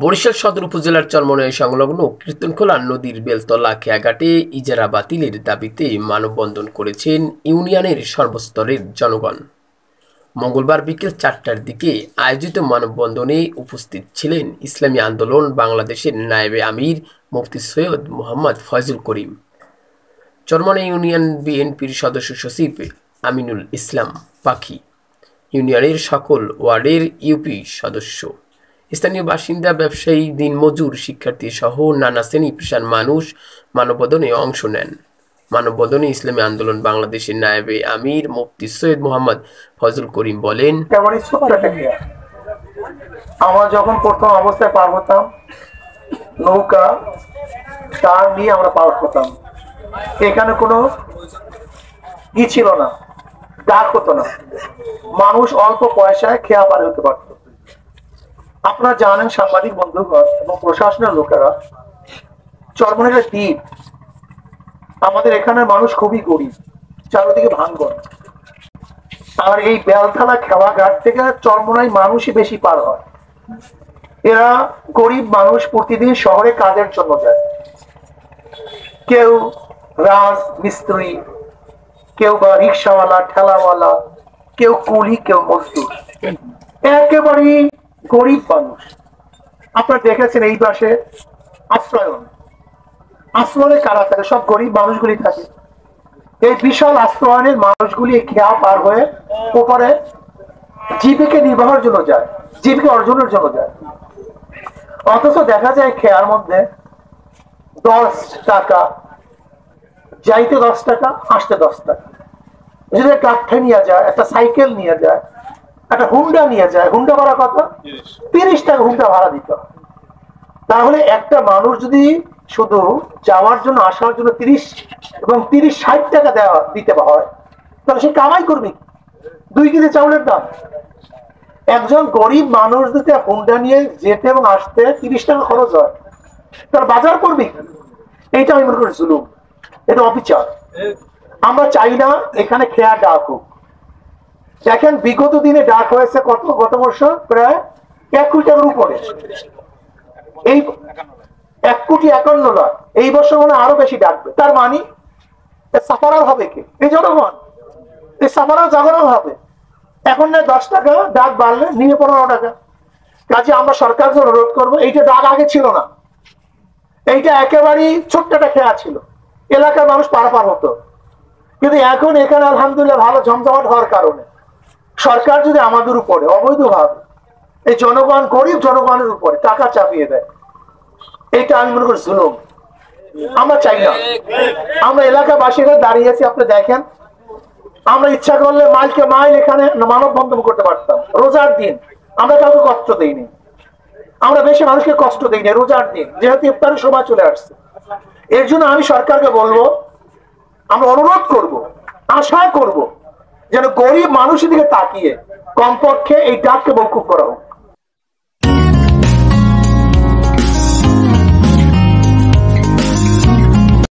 বরিশাল সদর উপজেলার চরমনাই সংলগ্ন কীর্তনখোলা নদীর বেলতলা খেয়াঘাটে ইজারা বাতিলের দাবিতে মানববন্ধন করেছেন ইউনিয়নের সর্বস্তরের জনগণ। মঙ্গলবার বিকেল ৪টার দিকে আয়োজিত মানববন্ধনে উপস্থিত ছিলেন ইসলামী আন্দোলন বাংলাদেশের নায়েবে আমির মুফতি সৈয়দ মোহাম্মদ ফয়জুল করিম, চরমনাই ইউনিয়ন বিএনপির সদস্য সচিব আমিনুল ইসলাম পাখি, ইউনিয়নের সকল ওয়ার্ডের ইউপি সদস্য, স্থানীয় বাসিন্দা, ব্যবসায়ী, দিনমজুর, শিক্ষার্থী সহ নানা শ্রেণী পেশার মানুষ মানববন্ধনে অংশ নেন। মানববন্ধনে ইসলামী আন্দোলন বাংলাদেশের নায়েবে আমির মুফতি সৈয়দ মোহাম্মদ ফয়জুল করিম বলেন, আমরা যখন প্রথম অবস্থায় পার হতাম নৌকা তার নিয়ে আমরা পার হতাম, এখানে কোনো ই ছিল না, ডাক হতো না, মানুষ অল্প পয়সায় খেয়া পার হতে পারত। আপনারা জানেন সাংবাদিক বন্ধুগণ এবং প্রশাসনের লোকেরা, চরমনাইয়ের দ্বীপ, আমাদের এখানের মানুষ খুবই গরিব, চারদিকে ভাঙন, আর এই বেলতলা খেলাঘাট থেকে চরমনাই মানুষই বেশি পার হয়। এরা গরিব মানুষ প্রতিদিন শহরে কাজের জন্য যায়, কেউ রাজ মিস্ত্রি, কেউ বা রিক্সাওয়ালা, ঠেলাওয়ালা, কেউ কুলি, কেউ মজদুর, একেবারেই গরিব মানুষ। আপনারা দেখেছেন এই পাশে আশ্রয়নে কারা থাকে, সব গরিব মানুষগুলি থাকে। এই বিশাল আশ্রয়নের মানুষগুলি খেয়া পার হয়ে ওপরে জীবিকা নির্বাহের জন্য যায়, জীবিকা অর্জনের জন্য যায়। অথচ দেখা যায় খেয়ার মধ্যে 10 টাকা যাইতে, 10 টাকা আসতে 10 টাকা। যদি কাঠে নিয়ে যায়, একটা সাইকেল নিয়ে যায়, একটা হুন্ডা নিয়ে যায়, হুন্ডা ভাড়া কত? 30 টাকা হুন্ডা ভাড়া দিতে হয়। তাহলে একটা মানুষ যদি শুধু যাওয়ার জন্য আসার জন্য 30 এবং 30-60 টাকা দিতে হয়, তাহলে সে কামাই করবে 2 কেজি চাউলের দাম। একজন গরিব মানুষ যদি হুন্ডা নিয়ে যেতে এবং আসতে 30 টাকা খরচ হয়, তার বাজার করবে। এইটা আমি মনে করি জুলুম, এটা অবিচার। আমরা চাই না এখানে খেয়া ডাক হোক। দেখেন বিগত দিনে ডাক হয়েছে কত, গত বছর প্রায় 1 কোটি টাকার উপরে, এই 1,51,00,000 লাখ। এই বছর মনে আরো বেশি ডাকবে। তার মানে সাফারাও হবে কে? এই জনগণ। এই সাফারাও জাগরণ হবে। এখন না 10 টাকা ডাক বাড়লে নিয়ে 15 টাকা। কাজে আমরা সরকারকে অনুরোধ করবো, এইটা ডাক আগে ছিল না, এইটা একেবারেই ছোট্ট একটা খেয়া ছিল, এলাকার মানুষ পারাপার হতো। কিন্তু এখন এখানে আলহামদুলিল্লাহ ভালো জমজমাট হওয়ার কারণে সরকার যদি আমাদের উপরে অবৈধভাবে এই জনগণ, গরিব জনগণের উপরে টাকা চাপিয়ে দেয়, এইটা আমি মনে করি জুলুম। আমরা চাই না। আমরা এলাকাবাসীরা দাঁড়িয়ে আছি, আপনি দেখেন, আমরা ইচ্ছা করলে মাইলকে মাইল এখানে মানববন্ধন করতে পারতাম। রোজার দিন আমরা কাউকে কষ্ট দেইনি, আমরা বেশি মানুষকে কষ্ট দিইনি রোজার দিন, যেহেতু ইফতারের সময় চলে আসছে। এর জন্য আমি সরকারকে বলবো, আমরা অনুরোধ করব, আশা করব যেন গরিব মানুষের দিকে তাকিয়ে কমপক্ষে এই ডাককে মওকুফ করা হোক।